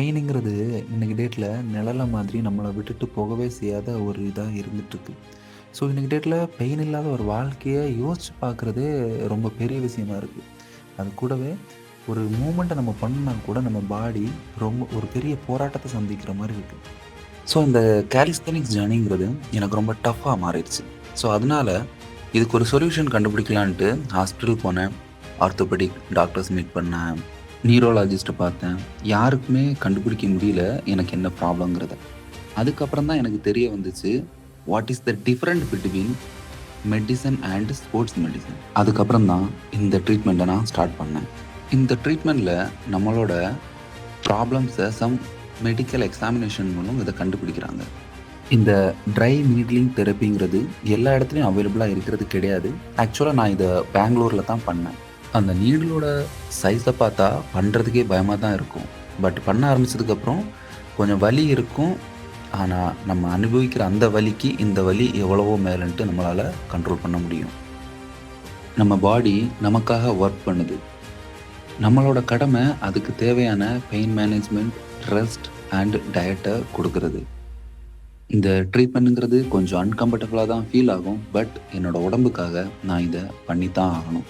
பெயினுங்கிறது இன்னைக்கு டேட்டில நிழல மாதிரி நம்மள விட்டுட்டு போகவே செய்யாத ஒரு இதா இருந்துட்டுருக்கு. ஸோ இன்னைக்கு டேட்டில பெயின் இல்லாத ஒரு வாழ்க்கைய யோசிச்சு பார்க்குறதே ரொம்ப பெரிய விஷயமா இருக்கு. அது கூடவே ஒரு மூவ்மெண்ட்ட நம்ம பண்ணா கூட நம்ம பாடி ரொம்ப ஒரு பெரிய போராட்டத்த சந்திக்கிற மாரி இருக்கு. ஸோ இந்த காலிஸ்தெனிக்ஸ் ஜர்னிங்கிறது எனக்கு ரொம்ப டஃப்பா மாறிடுச்சு. ஸோ அதனால இதுக்கு ஒரு சொல்யூஷன் கண்டுபிடிக்கலான்ட்டு ஹாஸ்பிட்டல் போனேன். ஆர்த்தோபெடிக் டாக்டர்ஸ் மீட் பண்ணேன். நியூரோலாஜிஸ்ட்ட பார்த்தேன். யாருக்குமே கண்டுபிடிக்க முடியல எனக்கு என்ன ப்ராப்ளம்ங்கிறத. அதுக்கப்புறம் தான் எனக்கு தெரிய வந்துச்சு, what is the different between medicine and sports medicine. அதுக்கப்புறம் தான் இந்த ட்ரீட்மெண்ட்ட நான் ஸ்டார்ட் பண்ணேன். இந்த ட்ரீட்மெண்ட்ல நம்மளோட ப்ராப்ளம்ஸ மெடிக்கல் எக்ஸாமினேஷன் மூலம் இத கண்டுபிடிக்கிறாங்க. இந்த ட்ரை நீட்லிங் தெரப்பிங்கிறது எல்லா இடத்துலயும் அவைலபிளா இருக்கிறது கிடையாது. ஆக்சுவலா நான் இத பெங்களூர்ல தான் பண்ணேன். அந்த நீடிலோட சைஸ பார்த்தா பண்றதுக்கே பயமா தான் இருக்கும். பட் பண்ண ஆரம்பிச்சதுக்கப்புறம் கொஞ்சம் வலி இருக்கும். ஆனா, நம்ம அனுபவிக்கிற அந்த வலிக்கு இந்த வலி எவ்வளவோ மேலன்ட்டு நம்மளால கண்ட்ரோல் பண்ண முடியும். நம்ம பாடி நமக்காக ஒர்க் பண்ணுது. நம்மளோட கடமை அதுக்கு தேவையான பெயின் மேனேஜ்மெண்ட், ரெஸ்ட் அண்ட் டயட்ட குடுக்குறது. இந்த ட்ரீட்மெண்ட்ங்கிறது கொஞ்சம் அன்கம்ஃபர்டபுளா தான் ஃபீல் ஆகும். பட் என்னோட உடம்புக்காக நான் இத பண்ணி தான் ஆகணும்.